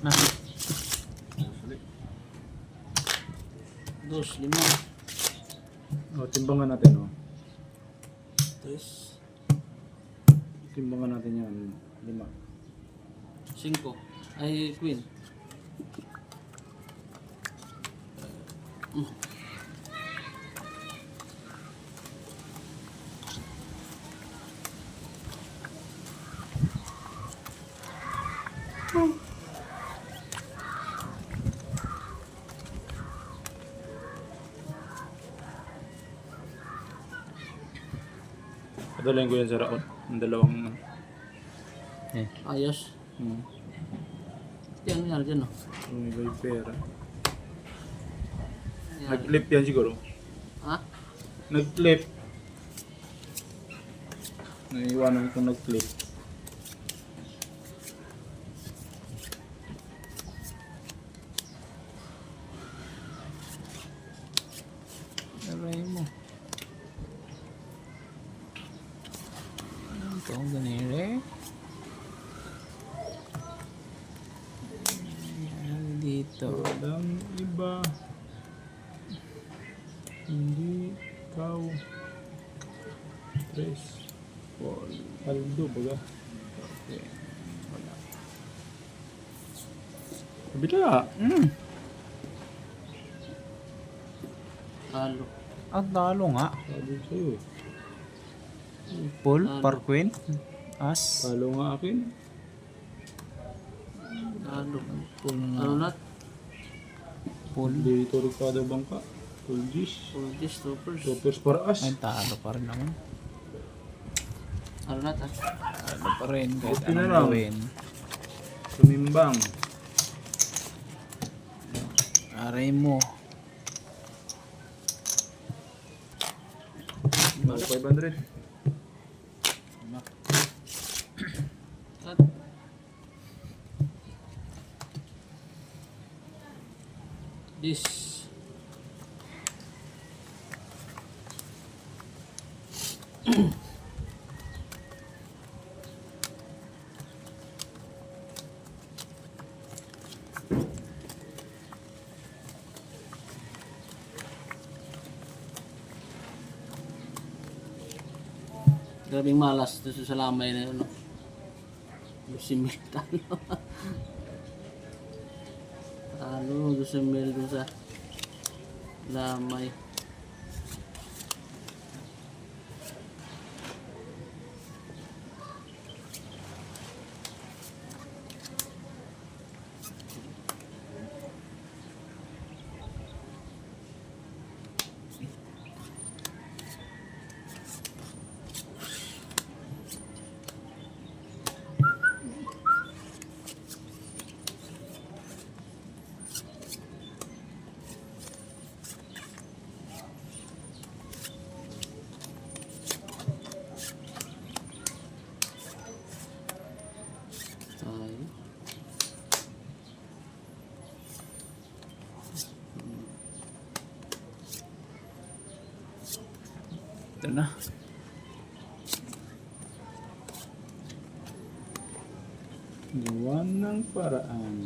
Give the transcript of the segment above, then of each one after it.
Na. Dos, lima. O, timbangan natin, o. Tres. Timbangan natin yan. 5. Cinco. Ay, queen. Padalayin ko yan sa raon. Ang dalawang... Eh. Ayos. Yan, yan, dyan, oh. May may pera. Yan. Nag-flip yan siguro. Ha? Nag-flip. Naiwanan ko nag-flip. Aray mo. Ano ito? Ganire? Yan dito. Walang iba. Hindi ikaw. Tres. Aldo baga. Okay. Wala. Kabila. Talo. Ang talo nga. Sabi sa'yo eh. Full, Talo. par queen. As. Talo nga akin. Talo. Full nga. Ano nat? Full. Dito Ricardo Bangka. Full dish. Full dish, toppers. Toppers para as. Ay, talo pa rin naman. Ano nat, ah? Talo pa rin. Kahit Okay na anong lang. gawin. Sumimbang. Aray mo. Oh, 500. At, this. Grabing malas dito sa lamay na yun, no? Lusimil talo. Talo, lusimil dun sa lamay. Tayo. Ito na. Gawa ng paraan.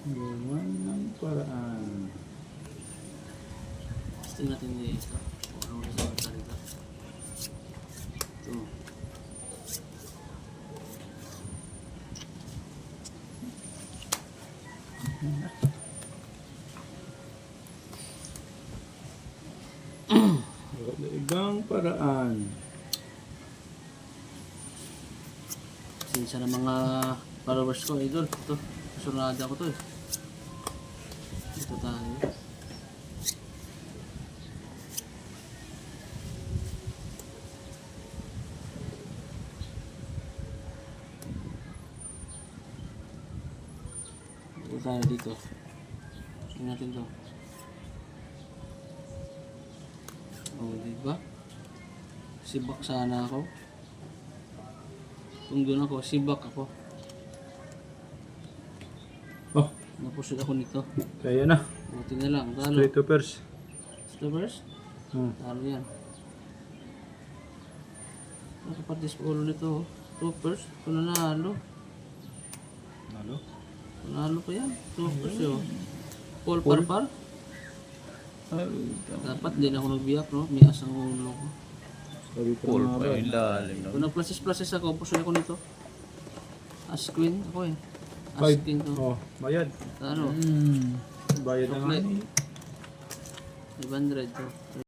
Gawa ng paraan. Gusto natin dito. Ano na sa salita. Ito. Ibang paraan. Sinsa ng mga followers ko, idol. Ito. Kasunada ko to eh. Ito tayo. Ito tayo dito. Tingnan natin to. Oh, diba? Sibak sana ako. Kung doon ako, sibak ako. Oh, Napusod ako nito. kaya na. Buti na lang. Talo. Straight toppers. Stoppers? Hmm. Talo yan. Nakapatis pa ulo nito. Oh. Toppers. Pananalo. Ano? Panalo pa yan. Toppers yun. Paul Parpar. Ay, Dapat din ako nagbiyak, no? Mias ang ulo ko. Sabi ko Paul nga pa ba? yung ilalim. No? Kung nag-process ako, pusoy ako nito. As queen ako eh. As Five. king to. Oh, bayad. Ano? Hmm. Bayad na nga. Chocolate. 500 to.